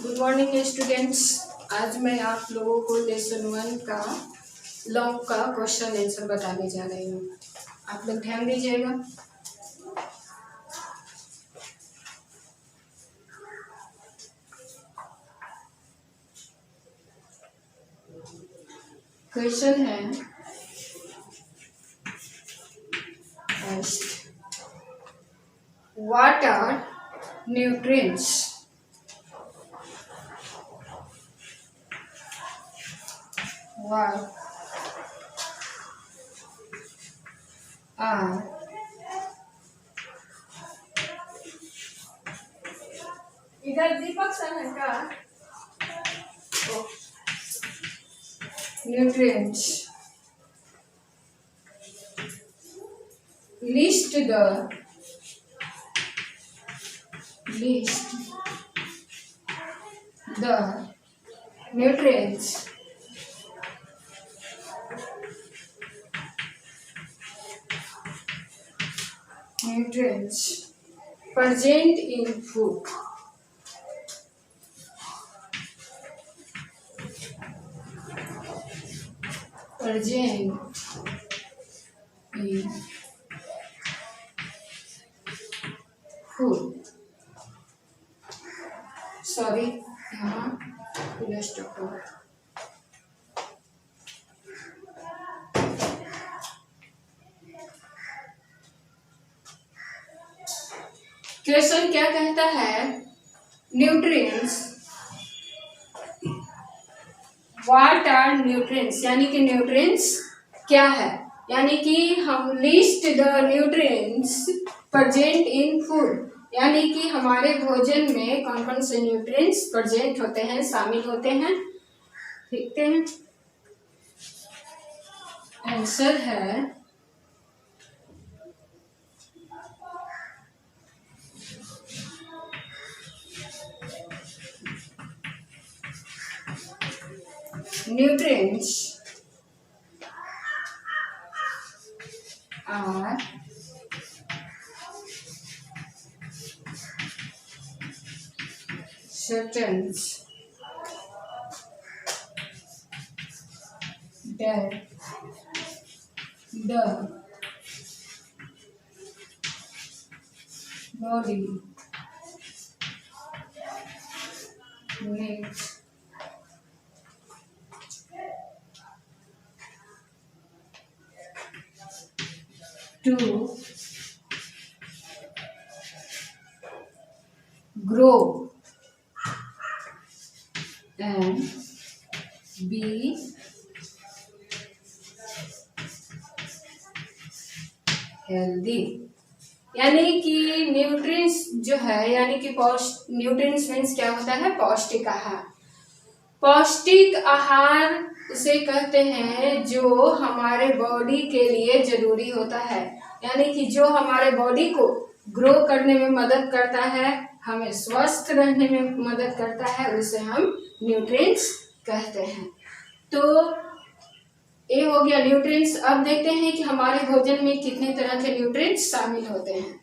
Good morning students. आज मैं आप लोगों को लेसन 1 का लॉन्ग का क्वेश्चन आंसर बताने जा रही हूँ। आप लोग ध्यान दीजिएगा। क्वेश्चन है first, what are nutrients? What are इधर दीपक सर है का nutrients? List the nutrients present in food. Present in food. Sorry, यहाँ पूरा स्टॉप हो गया। क्वेश्चन क्या कहता है? न्यूट्रिएंट्स, व्हाट आर न्यूट्रिएंट्स, यानी कि न्यूट्रिएंट्स क्या है, यानी कि हम list the nutrients present in food, यानी कि हमारे भोजन में कौन कौन से न्यूट्रिएंट्स प्रेजेंट होते हैं, शामिल होते हैं। देखते हैं। आंसर है nutrients are substances that the body needs to grow and be healthy. यानी कि न्यूट्रिएंट्स जो है, यानी कि न्यूट्रिएंट्स मीन्स क्या होता है? पौष्टिक आहार। पौष्टिक आहार उसे कहते हैं जो हमारे बॉडी के लिए जरूरी होता है, यानी कि जो हमारे बॉडी को ग्रो करने में मदद करता है, हमें स्वस्थ रहने में मदद करता है, उसे हम न्यूट्रिएंट्स कहते हैं। तो ये हो गया न्यूट्रिएंट्स। अब देखते हैं कि हमारे भोजन में कितने तरह के न्यूट्रिएंट्स शामिल होते हैं।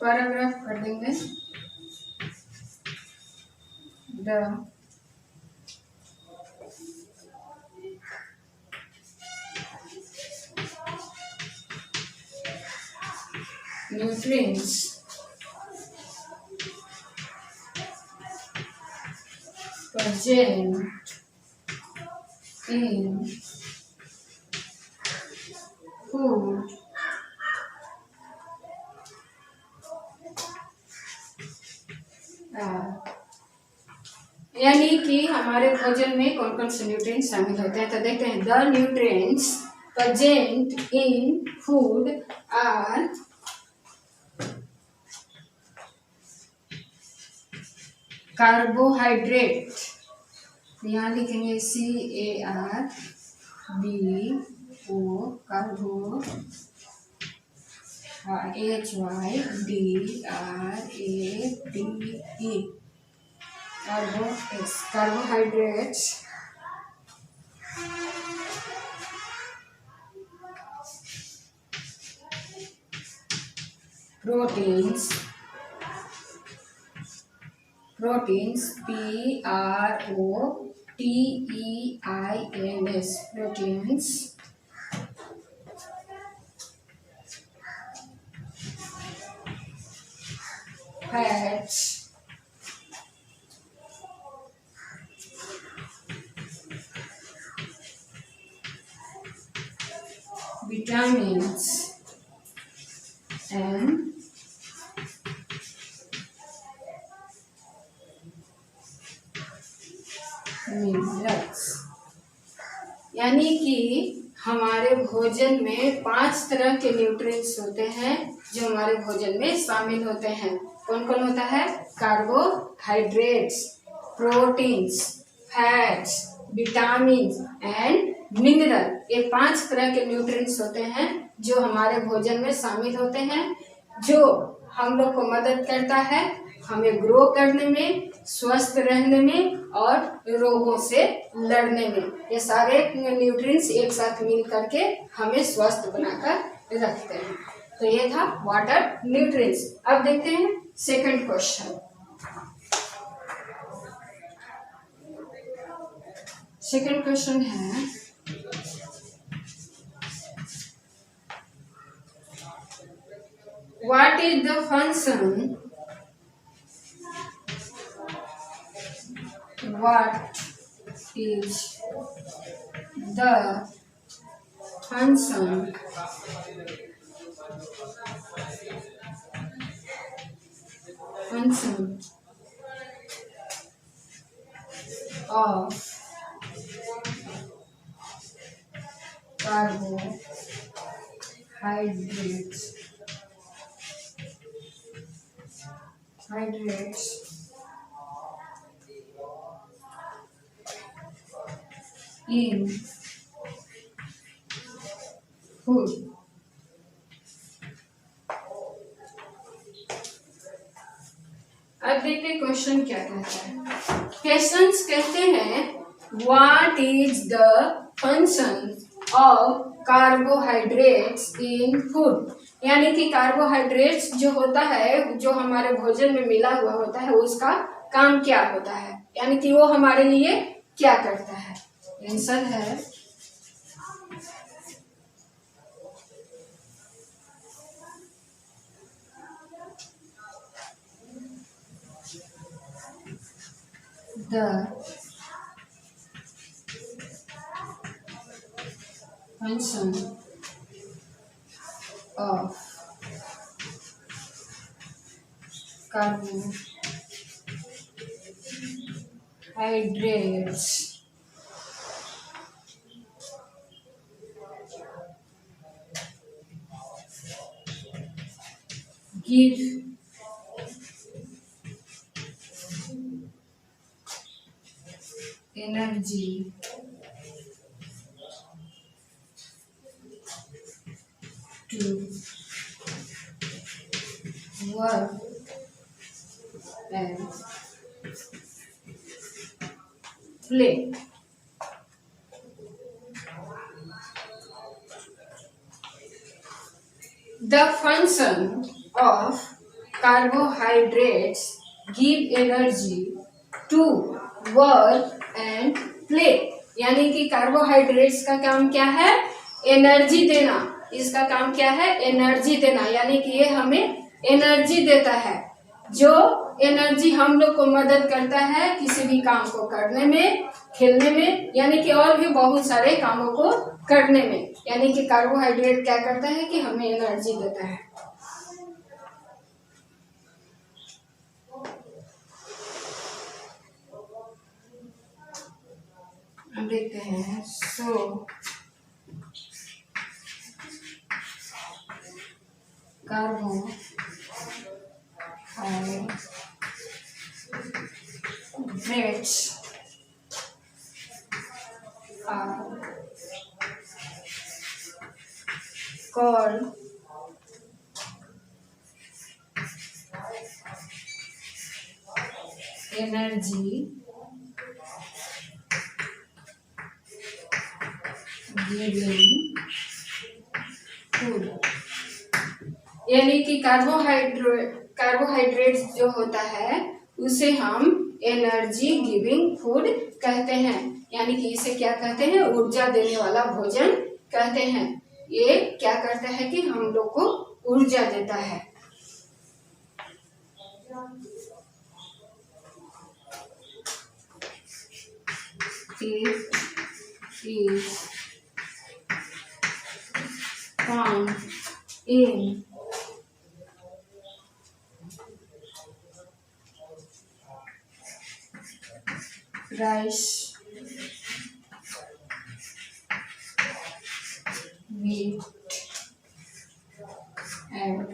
पैराग्राफ कर देंगे। The nutrients present in food यानी कि हमारे भोजन में कौन कौन से न्यूट्रिएंट्स शामिल होते हैं। तो देखते हैं। The nutrients present in food are carbohydrate, यहाँ लिखेंगे CARBO, carbo, HYDRATE, carbohydrates proteins, proteins, proteins, fats, vitamins and minerals. यानी कि हमारे भोजन में 5 तरह के न्यूट्रिएंट्स होते हैं जो हमारे भोजन में शामिल होते हैं। कौन कौन होता है? Carbohydrates, proteins, fats, vitamin and mineral. ये 5 तरह के न्यूट्रिएंट्स होते हैं जो हमारे भोजन में शामिल होते हैं, जो हम लोग को मदद करता है हमें ग्रो करने में, स्वस्थ रहने में और रोगों से लड़ने में। ये सारे न्यूट्रिएंट्स एक साथ मिल करके हमें स्वस्थ बनाकर रखते हैं। तो ये था वाटर न्यूट्रिएंट्स। अब देखते हैं सेकंड क्वेश्चन। सेकंड क्वेश्चन है, what is the function, what is the function of carbohydrates in food? अब देखते क्वेश्चन क्या कहता है। क्वेश्चंस कहते हैं what is the function of carbohydrates in food. यानी कि कार्बोहाइड्रेट्स जो होता है, जो हमारे भोजन में मिला हुआ होता है, उसका काम क्या होता है, यानी कि वो हमारे लिए क्या करता है। आंसर है the function of carbohydrates give energy to work and play. The function of carbohydrates give energy to work and play। यानी कि कार्बोहाइड्रेट्स का काम क्या है? एनर्जी देना। इसका काम क्या है? एनर्जी देना। यानी कि ये हमें एनर्जी देता है, जो एनर्जी हम लोग को मदद करता है किसी भी काम को करने में, खेलने में, यानी कि और भी बहुत सारे कामों को करने में। यानी कि कार्बोहाइड्रेट क्या करता है कि हमें एनर्जी देता है। अब देखते हैं सो carbohydrates are called energy giving food। यानी कि कार्बोहाइड्रेट्स जो होता है उसे हम एनर्जी गिविंग फूड कहते हैं, यानी कि इसे क्या कहते हैं, ऊर्जा देने वाला भोजन कहते हैं। ये क्या करता है कि हम लोग को ऊर्जा देता है। is found in rice, wheat and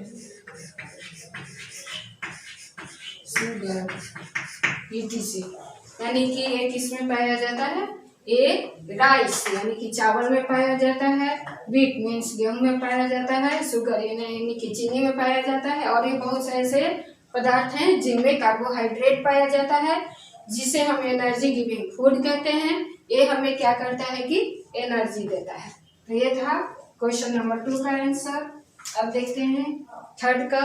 sugar etc। यानी कि ये किसमें पाया जाता है, ये राइस यानी कि चावल में पाया जाता है, व्हीट मीन्स गेहूं में पाया जाता है, शुगर यानी कि चीनी में पाया जाता है, और ये बहुत से ऐसे पदार्थ हैं जिनमें कार्बोहाइड्रेट पाया जाता है, जिसे हम एनर्जी गिविंग फूड कहते हैं। ये हमें क्या करता है कि एनर्जी देता है। तो ये था क्वेश्चन नंबर 2 का आंसर। अब देखते हैं थर्ड का।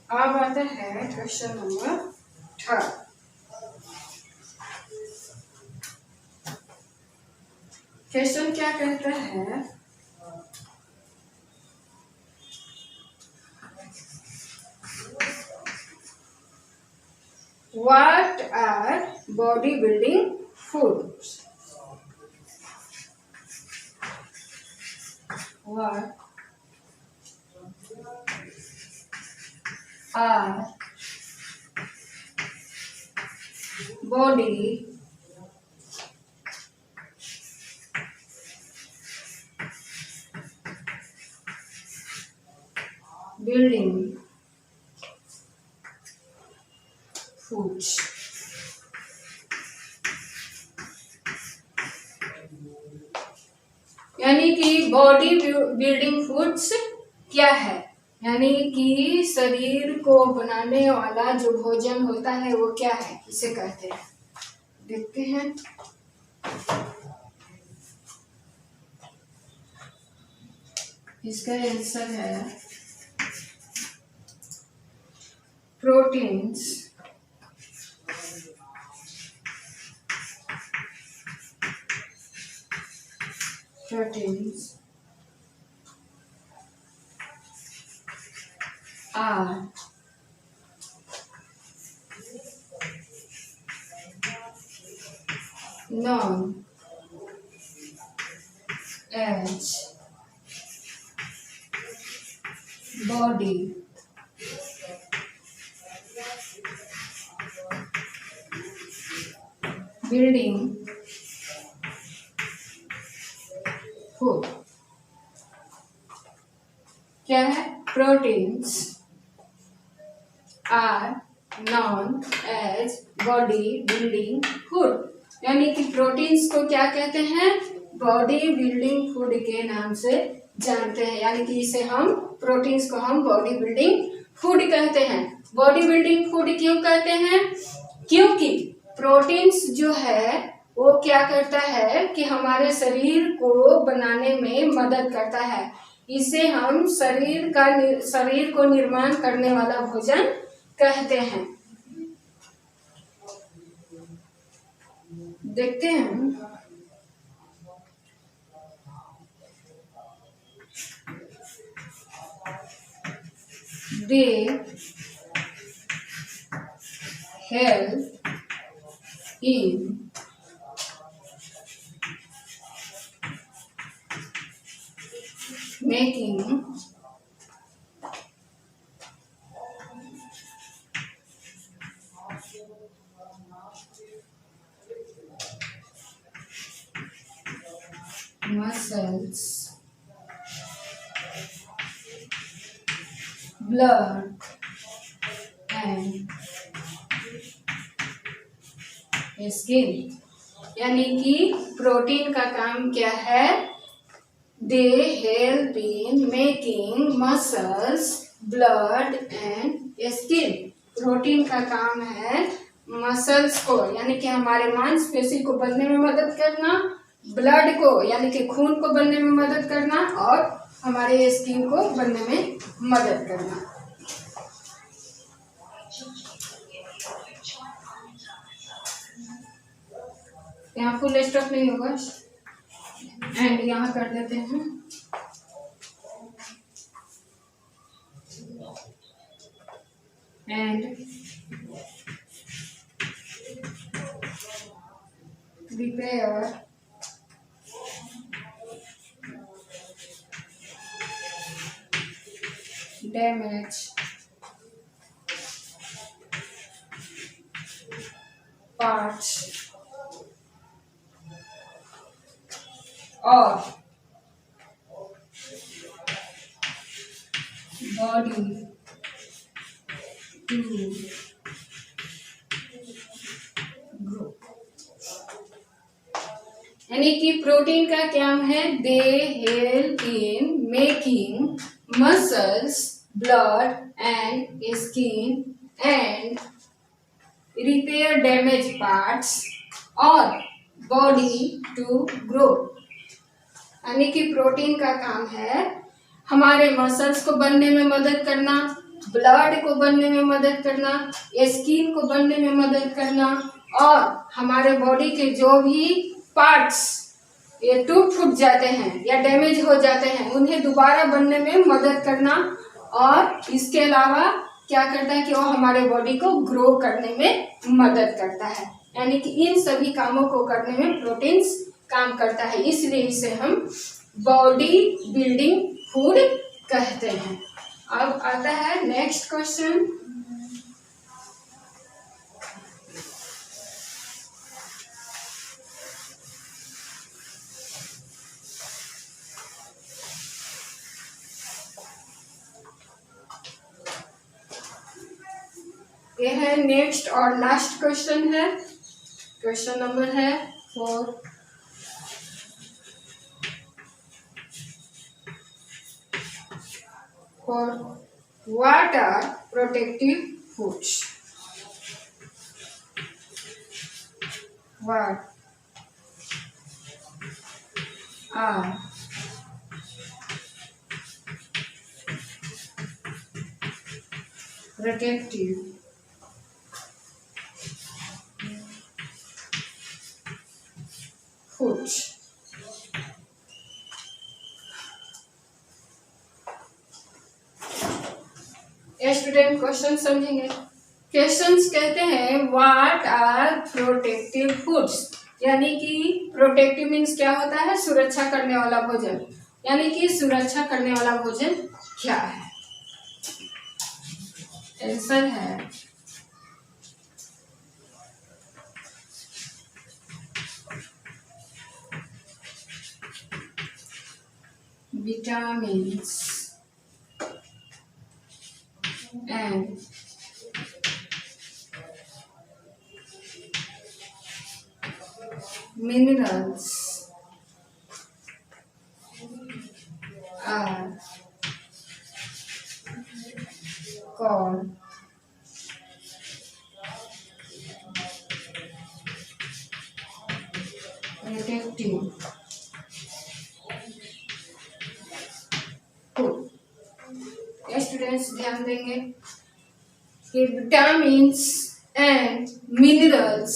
अब आता है क्वेश्चन नंबर 3। क्वेश्चन क्या कहता है, What are bodybuilding foods? What are body building foods? यानी कि बॉडी बिल्डिंग फूड्स क्या है, यानी कि शरीर को बनाने वाला जो भोजन होता है वो क्या है, इसे कहते हैं। देखते हैं। इसका आंसर है proteins, are known as body building food। क्या है, proteins are known as body building food, यानी कि प्रोटीन्स को क्या कहते हैं, बॉडी बिल्डिंग फूड के नाम से जानते हैं। यानी कि इसे हम प्रोटीन्स को हम बॉडी बिल्डिंग फूड कहते हैं। बॉडी बिल्डिंग फूड क्यों कहते हैं, क्योंकि प्रोटीन्स जो है वो क्या करता है कि हमारे शरीर को बनाने में मदद करता है। इसे हम शरीर को निर्माण करने वाला भोजन कहते हैं। देखते हैं। They help in making muscles, blood and skin। यानी कि प्रोटीन का काम क्या है? They help in making muscles, blood and skin. Protein का काम है मसल्स को यानी कि हमारे मांसपेशी को बनने में मदद करना, ब्लड को यानी कि खून को बनने में मदद करना और हमारे स्किन को बनने में मदद करना। यहाँ फुल स्टॉप नहीं होगा, एंड यहाँ कर देते हैं। एंड रिपेयर डैमेज पार्ट्स और बॉडी टू ग्रो। यानी कि प्रोटीन का काम है they help in making muscles, blood and skin and repair damage parts और बॉडी टू ग्रो। यानी कि प्रोटीन का काम है हमारे मसल्स को बनने में मदद करना, ब्लड को बनने में मदद करना, स्किन को बनने में मदद करना और हमारे बॉडी के जो भी पार्ट्स ये टूट फूट जाते हैं या डैमेज हो जाते हैं उन्हें दोबारा बनने में मदद करना। और इसके अलावा क्या करता है कि वो हमारे बॉडी को ग्रो करने में मदद करता है। यानी कि इन सभी कामों को करने में प्रोटीन्स काम करता है, इसलिए इसे हम बॉडी बिल्डिंग फूड कहते हैं। अब आता है नेक्स्ट क्वेश्चन। ये है नेक्स्ट और लास्ट क्वेश्चन है। क्वेश्चन नंबर है 4। For what are protective foods? What are protective foods? Student question समझेंगे। क्वेश्चंस कहते हैं व्हाट आर प्रोटेक्टिव फूड्स, यानी कि प्रोटेक्टिव मीन्स क्या होता है? सुरक्षा करने वाला भोजन। यानी कि सुरक्षा करने वाला भोजन क्या है? आंसर है vitamins and minerals are called protective food। Students ध्यान देंगे कि vitamins and minerals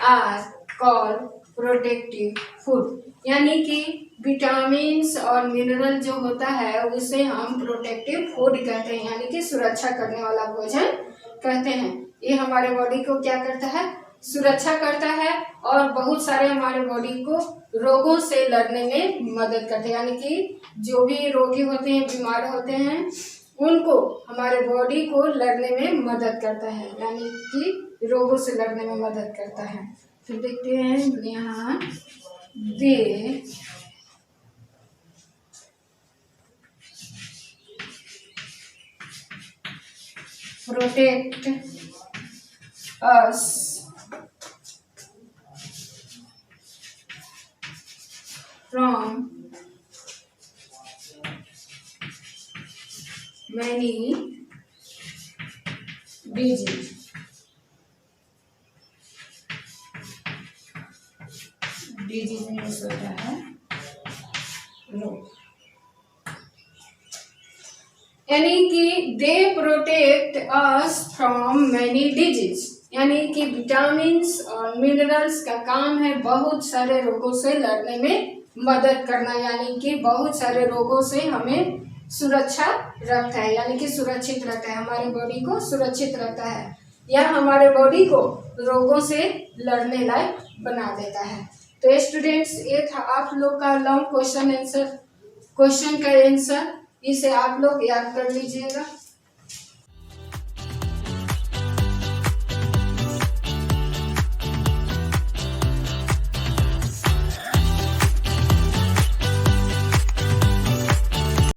are called protective food. यानी कि विटामिन्स और मिनरल जो होता है उसे हम प्रोटेक्टिव फूड कहते हैं, यानी कि सुरक्षा करने वाला भोजन कहते हैं। ये हमारे बॉडी को क्या करता है? सुरक्षा करता है और बहुत सारे हमारे बॉडी को रोगों से लड़ने में मदद करते हैं। यानी कि जो भी रोगी होते हैं, बीमार होते हैं, उनको हमारे बॉडी को लड़ने में मदद करता है, यानी कि रोगों से लड़ने में मदद करता है। फिर देखते हैं यहाँ दे protect us from many diseases. Disease means होता है रोग, यानी कि they protect us from many disease, यानी कि विटामिन्स और मिनरल्स का काम है बहुत सारे रोगों से लड़ने में मदद करना, यानी कि बहुत सारे रोगों से हमें सुरक्षा रखता है, यानी कि सुरक्षित रखता है, हमारे बॉडी को सुरक्षित रखता है या हमारे बॉडी को रोगों से लड़ने लायक बना देता है। तो स्टूडेंट्स, ये था आप लोग का लॉन्ग क्वेश्चन का आंसर, इसे आप लोग याद कर लीजिएगा।